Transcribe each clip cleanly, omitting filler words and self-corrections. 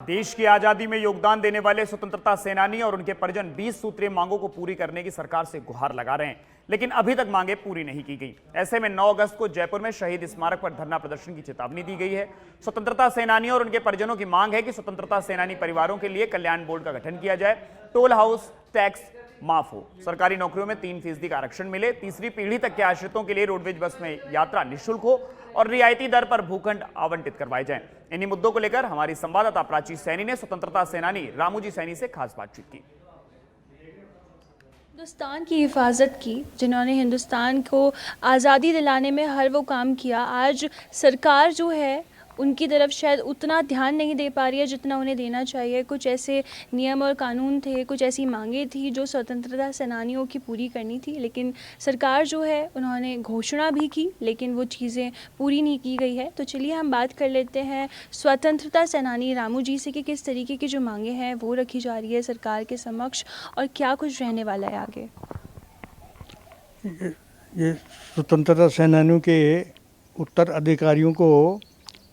देश की आजादी में योगदान देने वाले स्वतंत्रता सेनानी और उनके परिजन 20 सूत्रीय मांगों को पूरी करने की सरकार से गुहार लगा रहे हैं, लेकिन अभी तक मांगे पूरी नहीं की गई। ऐसे में 9 अगस्त को जयपुर में शहीद स्मारक पर धरना प्रदर्शन की चेतावनी दी गई है। स्वतंत्रता सेनानियों और उनके परिजनों की मांग है कि स्वतंत्रता सेनानी परिवारों के लिए कल्याण बोर्ड का गठन किया जाए, टोल हाउस टैक्स माफ हो, सरकारी नौकरियों में 3% का आरक्षण मिले, तीसरी पीढ़ी तक के आश्रितों के लिए रोडवेज बस में यात्रा निःशुल्क हो और रियायती दर पर भूखंड आवंटित करवाए जाएं। इन्हीं मुद्दों को लेकर हमारी संवाददाता प्राची सैनी ने स्वतंत्रता सेनानी रामूजी सैनी से खास बातचीत की। हिंदुस्तान की हिफाजत की, जिन्होंने हिंदुस्तान को आज़ादी दिलाने में हर वो काम किया, आज सरकार जो है उनकी तरफ शायद उतना ध्यान नहीं दे पा रही है जितना उन्हें देना चाहिए। कुछ ऐसे नियम और कानून थे, कुछ ऐसी मांगें थी जो स्वतंत्रता सेनानियों की पूरी करनी थी, लेकिन सरकार जो है उन्होंने घोषणा भी की लेकिन वो चीज़ें पूरी नहीं की गई है। तो चलिए हम बात कर लेते हैं स्वतंत्रता सेनानी रामू जी से कि किस तरीके की जो मांगें हैं वो रखी जा रही है सरकार के समक्ष और क्या कुछ रहने वाला है आगे। ये स्वतंत्रता सेनानियों के उत्तराधिकारियों को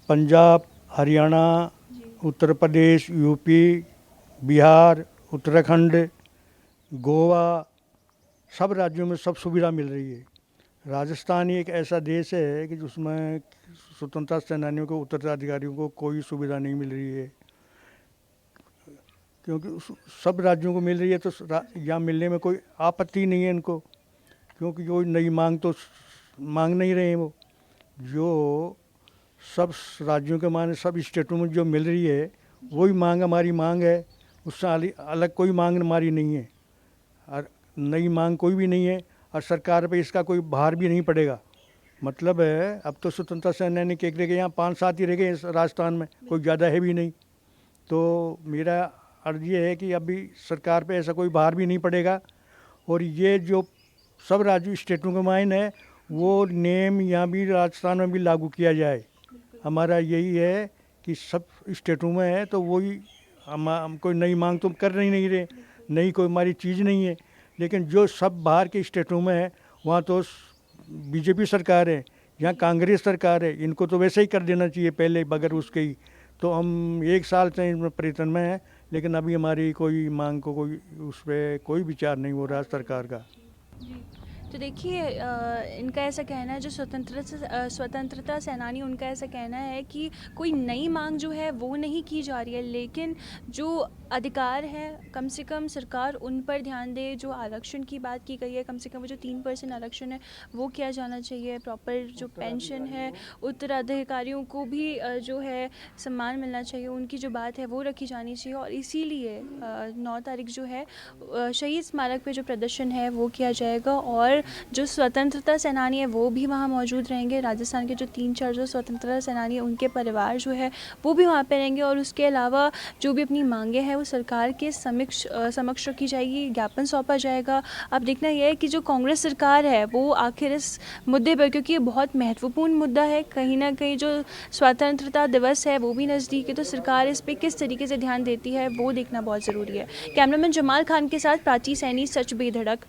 पंजाब, हरियाणा, उत्तर प्रदेश, यूपी, बिहार, उत्तराखंड, गोवा, सब राज्यों में सब सुविधा मिल रही है। राजस्थान ही एक ऐसा देश है कि जिसमें स्वतंत्रता सेनानियों को उत्तराधिकारियों को कोई सुविधा नहीं मिल रही है, क्योंकि सब राज्यों को मिल रही है तो यहाँ मिलने में कोई आपत्ति नहीं है इनको, क्योंकि कोई नई मांग तो मांग नहीं रहे हैं। वो जो सब राज्यों के माने सब स्टेटों में जो मिल रही है वही मांग हमारी मांग है, उससे अलग कोई मांग हमारी नहीं है और नई मांग कोई भी नहीं है और सरकार पे इसका कोई भार भी नहीं पड़ेगा। मतलब है अब तो स्वतंत्रता सेनानी के रह गए यहाँ 5-7 ही रह गए राजस्थान में, कोई ज़्यादा है भी नहीं। तो मेरा अर्ज ये है कि अभी सरकार पे ऐसा कोई भार भी नहीं पड़ेगा और ये जो सब राज्य स्टेटों के माइन है वो नेम यहाँ भी राजस्थान में भी लागू किया जाए। हमारा यही है कि सब स्टेटों में है तो वही हम कोई नई मांग तो कर नहीं रहे, नई कोई हमारी चीज़ नहीं है, लेकिन जो सब बाहर के स्टेटों में है वहाँ तो बीजेपी सरकार है, यहाँ कांग्रेस सरकार है, इनको तो वैसे ही कर देना चाहिए पहले बगैर उसके ही। तो हम 1 साल से प्रयत्न में हैं, लेकिन अभी हमारी कोई मांग को कोई उस पर कोई विचार नहीं हो रहा सरकार का। तो देखिए इनका ऐसा कहना है, जो स्वतंत्रता सेनानी उनका ऐसा कहना है कि कोई नई मांग जो है वो नहीं की जा रही है, लेकिन जो अधिकार हैं कम से कम सरकार उन पर ध्यान दे। जो आरक्षण की बात की गई है, कम से कम वो जो 3% आरक्षण है वो किया जाना चाहिए। प्रॉपर जो पेंशन है उत्तराधिकारियों को भी जो है सम्मान मिलना चाहिए, उनकी जो बात है वो रखी जानी चाहिए। और इसीलिए 9 तारीख जो है शहीद स्मारक पे जो प्रदर्शन है वो किया जाएगा और जो स्वतंत्रता सेनानी है वो भी वहाँ मौजूद रहेंगे। राजस्थान के जो 3-4 जो स्वतंत्रता सेनानी है उनके परिवार जो है वो भी वहाँ पे रहेंगे और उसके अलावा जो भी अपनी मांगे हैं वो सरकार के समक्ष रखी जाएगी, ज्ञापन सौंपा जाएगा। अब देखना यह है कि जो कांग्रेस सरकार है वो आखिर इस मुद्दे पर, क्योंकि ये बहुत महत्वपूर्ण मुद्दा है, कहीं ना कहीं जो स्वतंत्रता दिवस है वो भी नज़दीक है, तो सरकार इस पर किस तरीके से ध्यान देती है वो देखना बहुत ज़रूरी है। कैमरामैन जमाल खान के साथ प्राची सैनी, सच बेधड़क,